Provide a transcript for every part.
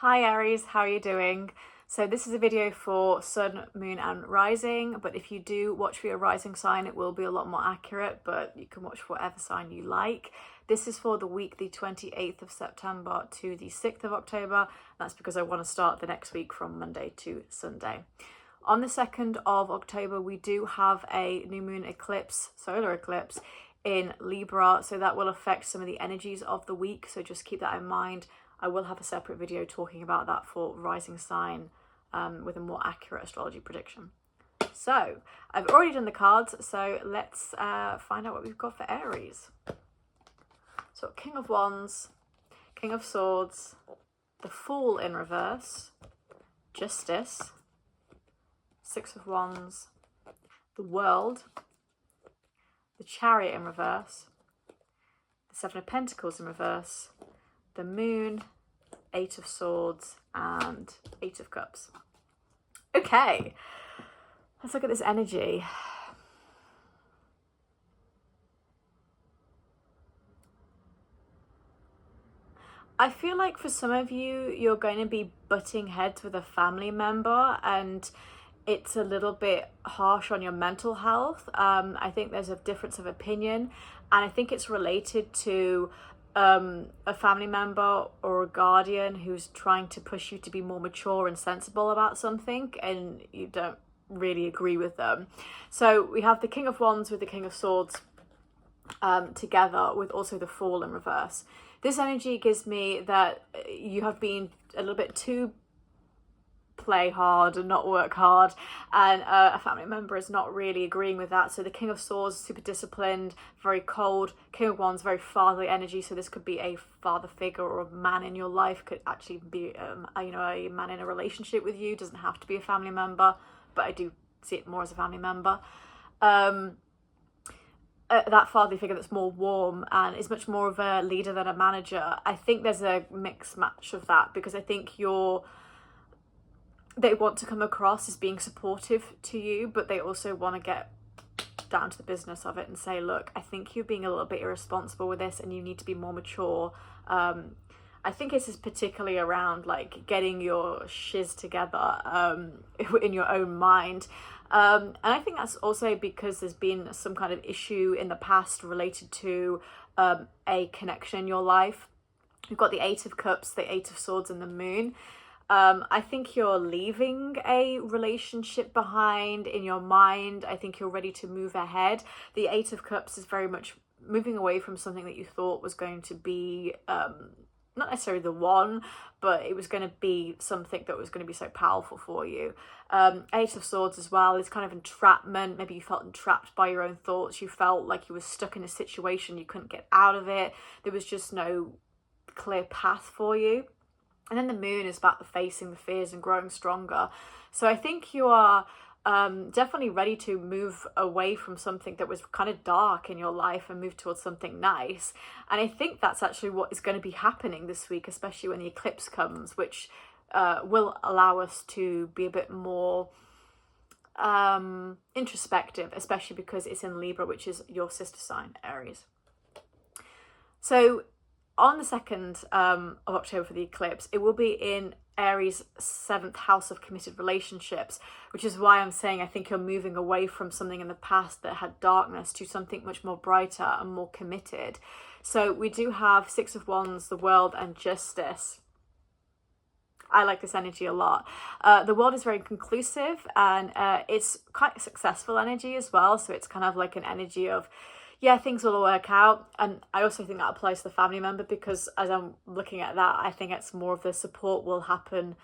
Hi Aries, how are you doing? So this is a video for Sun, Moon and Rising, but if you do watch for your rising sign, it will be a lot more accurate, but you can watch for whatever sign you like. This is for the week, the 28th of September to the 6th of October. That's because I want to start the next week from Monday to Sunday. On the 2nd of October, we do have a new moon eclipse, solar eclipse, in Libra, so that will affect some of the energies of the week, so just keep that in mind. I will have a separate video talking about that for rising sign with a more accurate astrology prediction. So I've already done the cards, so let's find out what we've got for Aries. So King of Wands, King of Swords, the Fool in reverse, Justice, Six of Wands, the World, the Chariot in reverse, the Seven of Pentacles in reverse, the Moon, Eight of Swords, and Eight of Cups. Okay, let's look at this energy. I feel like for some of you, you're going to be butting heads with a family member and it's a little bit harsh on your mental health. I think there's a difference of opinion, and I think it's related to a family member or a guardian who's trying to push you to be more mature and sensible about something, and you don't really agree with them. So we have the King of Wands with the King of Swords together with also the Fool in reverse. This energy gives me that you have been a little bit too play hard and not work hard, and a family member is not really agreeing with that. So the King of Swords, super disciplined, very cold. King of Wands, very fatherly energy, so this could be a father figure or a man in your life, could actually be a man in a relationship with you, doesn't have to be a family member, but I do see it more as a family member. That fatherly figure that's more warm and is much more of a leader than a manager. I think there's a mixed match of that, because I think they want to come across as being supportive to you, but they also want to get down to the business of it and say, look, I think you're being a little bit irresponsible with this and you need to be more mature. I think this is particularly around like getting your shiz together in your own mind. And I think that's also because there's been some kind of issue in the past related to a connection in your life. You've got the Eight of Cups, the Eight of Swords and the Moon. I think you're leaving a relationship behind in your mind. I think you're ready to move ahead. The Eight of Cups is very much moving away from something that you thought was going to be not necessarily the one, but it was going to be something that was going to be so powerful for you. Eight of Swords as well is kind of entrapment. Maybe you felt entrapped by your own thoughts. You felt like you were stuck in a situation, you couldn't get out of it. There was just no clear path for you. And then the Moon is about facing the fears and growing stronger. So I think you are definitely ready to move away from something that was kind of dark in your life and move towards something nice. And I think that's actually what is going to be happening this week, especially when the eclipse comes, which will allow us to be a bit more introspective, especially because it's in Libra, which is your sister sign, Aries. So on the 2nd of October for the eclipse, it will be in Aries' 7th house of committed relationships, which is why I'm saying I think you're moving away from something in the past that had darkness to something much more brighter and more committed. So we do have Six of Wands, the World and Justice. I like this energy a lot. The World is very conclusive, and it's quite a successful energy as well. So it's kind of like an energy of, yeah, things will work out. And I also think that applies to the family member, because as I'm looking at that, I think it's more of the support will happen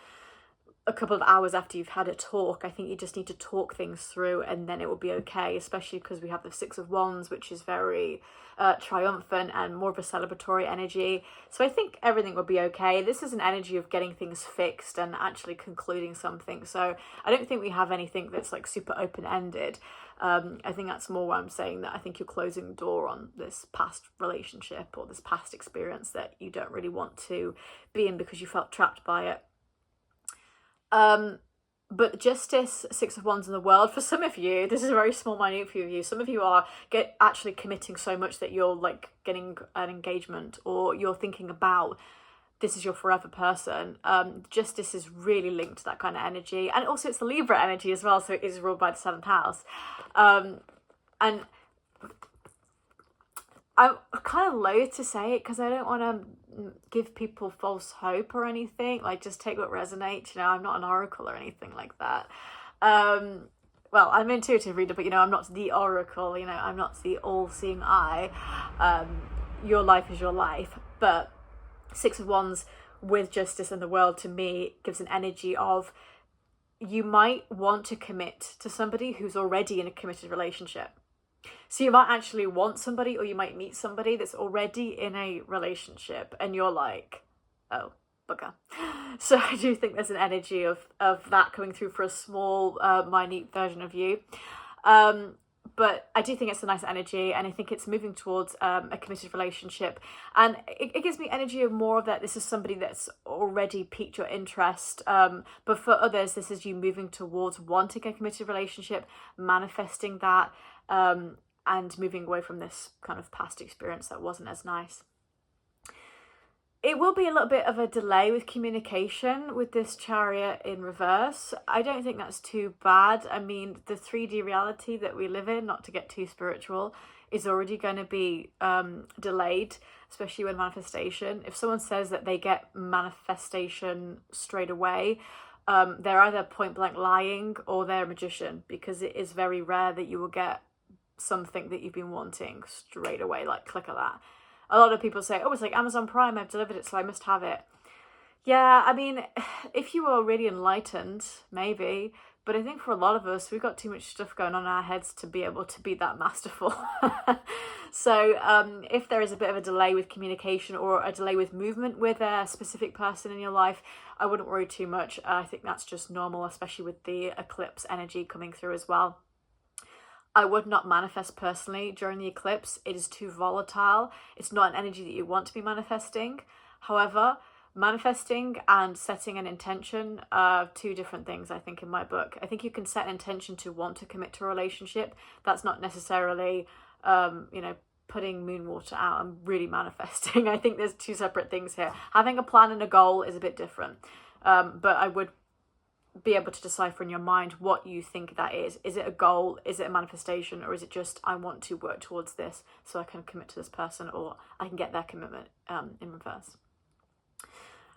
a couple of hours after you've had a talk. I think you just need to talk things through and then it will be okay, especially because we have the Six of Wands, which is very triumphant and more of a celebratory energy. So I think everything will be okay. This is an energy of getting things fixed and actually concluding something. So I don't think we have anything that's like super open-ended. I think that's more where I'm saying that I think you're closing the door on this past relationship or this past experience that you don't really want to be in because you felt trapped by it. But Justice, Six of Wands in the World, for some of you, this is a very small, minute few of you. Some of you are actually committing so much that you're like getting an engagement, or you're thinking about this is your forever person. Justice is really linked to that kind of energy, and also it's the Libra energy as well, so it is ruled by the 7th house. And I'm kind of loath to say it because I don't want to give people false hope or anything. Like, just take what resonates. You know, I'm not an oracle or anything like that. Well, I'm an intuitive reader, but, you know, I'm not the oracle. You know, I'm not the all-seeing eye. Your life is your life. But 6 of Wands with Justice in the World, to me, gives an energy of you might want to commit to somebody who's already in a committed relationship. So you might actually want somebody, or you might meet somebody that's already in a relationship and you're like, oh, bugger. So I do think there's an energy of that coming through for a small, minute version of you. But I do think it's a nice energy, and I think it's moving towards a committed relationship. And it gives me energy of more of that. This is somebody that's already piqued your interest. But for others, this is you moving towards wanting a committed relationship, manifesting that, and moving away from this kind of past experience that wasn't as nice. It will be a little bit of a delay with communication with this Chariot in reverse. I don't think that's too bad. I mean, the 3D reality that we live in, not to get too spiritual, is already going to be delayed, especially with manifestation. If someone says that they get manifestation straight away, they're either point blank lying or they're a magician, because it is very rare that you will get something that you've been wanting straight away, like click of that. A lot of people say, oh, it's like Amazon Prime, I've delivered it, so I must have it. Yeah, I mean, if you were really enlightened, maybe, but I think for a lot of us, we've got too much stuff going on in our heads to be able to be that masterful. So if there is a bit of a delay with communication or a delay with movement with a specific person in your life, I wouldn't worry too much. I think that's just normal, especially with the eclipse energy coming through as well. I would not manifest personally during the eclipse. It is too volatile. It's not an energy that you want to be manifesting. However, manifesting and setting an intention are 2 different things, I think, in my book. I think you can set an intention to want to commit to a relationship. That's not necessarily, you know, putting moon water out and really manifesting. I think there's 2 separate things here. Having a plan and a goal is a bit different. But I would be able to decipher in your mind what you think that is. Is it a goal? Is it a manifestation? Or is it just, I want to work towards this so I can commit to this person, or I can get their commitment in reverse.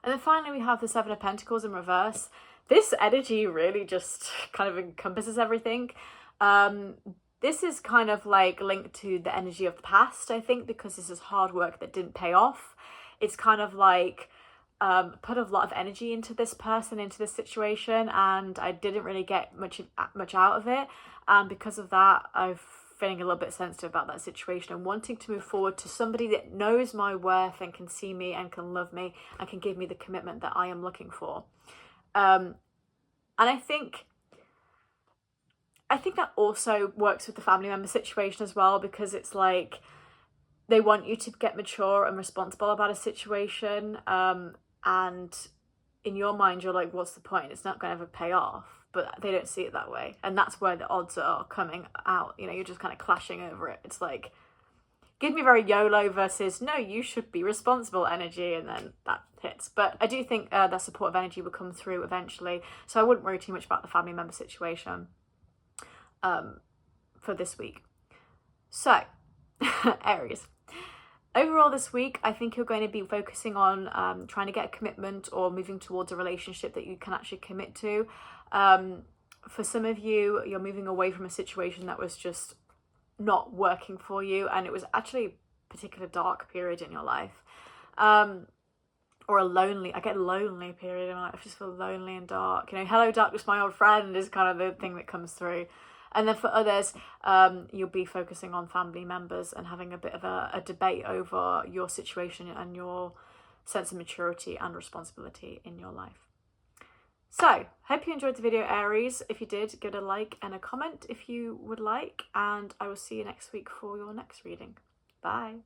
And then finally, we have the 7 of Pentacles in reverse. This energy really just kind of encompasses everything. This is kind of like linked to the energy of the past, I think, because this is hard work that didn't pay off. It's kind of like put a lot of energy into this person, into this situation, and I didn't really get much out of it. And because of that, I'm feeling a little bit sensitive about that situation and wanting to move forward to somebody that knows my worth and can see me and can love me and can give me the commitment that I am looking for. And I think that also works with the family member situation as well, because it's like they want you to get mature and responsible about a situation. And in your mind, you're like, what's the point? It's not going to ever pay off. But they don't see it that way. And that's where the odds are coming out. You know, you're just kind of clashing over it. It's like, give me very YOLO versus, no, you should be responsible energy. And then that hits. But I do think that supportive energy will come through eventually. So I wouldn't worry too much about the family member situation for this week. So, Aries. Overall this week, I think you're going to be focusing on trying to get a commitment or moving towards a relationship that you can actually commit to. For some of you, you're moving away from a situation that was just not working for you, and it was actually a particular dark period in your life. Or I get a lonely period in my life. I just feel lonely and dark. You know, hello darkness, my old friend is kind of the thing that comes through. And then for others, you'll be focusing on family members and having a bit of a debate over your situation and your sense of maturity and responsibility in your life. So, hope you enjoyed the video, Aries. If you did, give it a like and a comment if you would like. And I will see you next week for your next reading. Bye.